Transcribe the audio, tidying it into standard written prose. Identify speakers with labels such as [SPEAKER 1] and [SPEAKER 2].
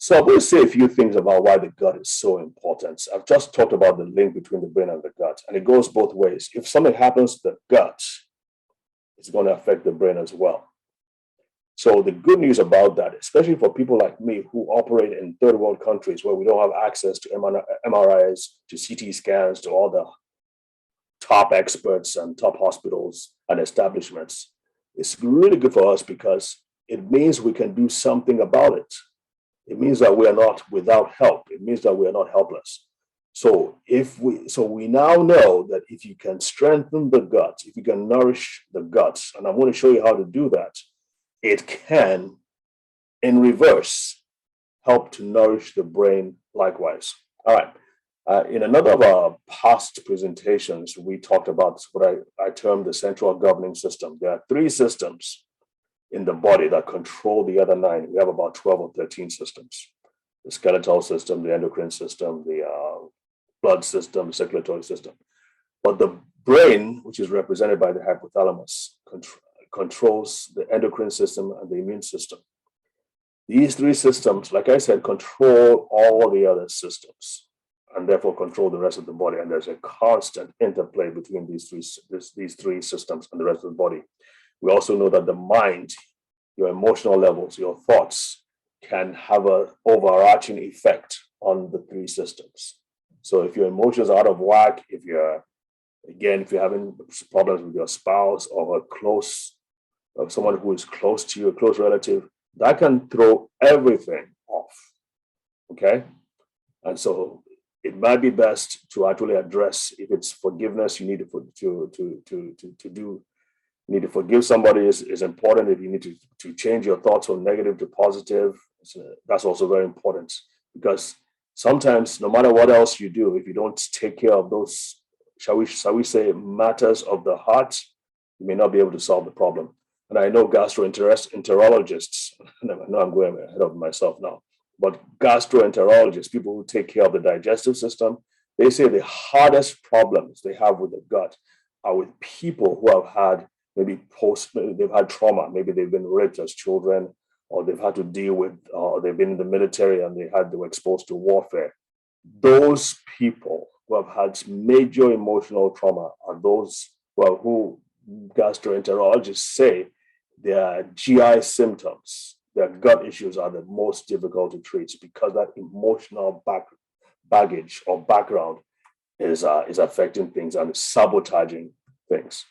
[SPEAKER 1] So I'm going to say a few things about why the gut is so important. I've just talked about the link between the brain and the gut, and it goes both ways. If something happens to the gut, it's going to affect the brain as well. So the good news about that, especially for people like me who operate in third world countries where we don't have access to MRIs, to CT scans, to all the top experts and top hospitals and establishments, it's really good for us because it means we can do something about it. It means that we are not without help. It means that we are not helpless. So we now know that if you can strengthen the gut, if you can nourish the gut, and I'm going to show you how to do that, it can, in reverse, help to nourish the brain likewise. All right. In another of our past presentations, we talked about what I termed the central governing system. There are 3 systems in the body that control the other 9. We have about 12 or 13 systems: the skeletal system, the endocrine system, the blood system, the circulatory system. But the brain, which is represented by the hypothalamus, controls the endocrine system and the immune system. These 3 systems, like I said, control all the other systems and therefore control the rest of the body. And there's a constant interplay between these three systems and the rest of the body. We also know that the mind, your emotional levels, your thoughts can have an overarching effect on the 3 systems. So if your emotions are out of whack, if you're having problems with your spouse or someone who is close to you, a close relative, that can throw everything off. Okay? And so it might be best to actually address, if it's forgiveness, you need to do. You need to forgive somebody is important. If you need to change your thoughts from negative to positive, that's also very important, because sometimes no matter what else you do, if you don't take care of those, shall we say, matters of the heart, you may not be able to solve the problem. And I know gastroenterologists, I know I'm going ahead of myself now, but gastroenterologists, people who take care of the digestive system, they say the hardest problems they have with the gut are with people who have had they've had trauma. Maybe they've been raped as children, or they've had to deal with, or they've been in the military and they were exposed to warfare. Those people who have had major emotional trauma are those who gastroenterologists say their GI symptoms, their gut issues are the most difficult to treat, because that emotional baggage or background is affecting things and sabotaging things.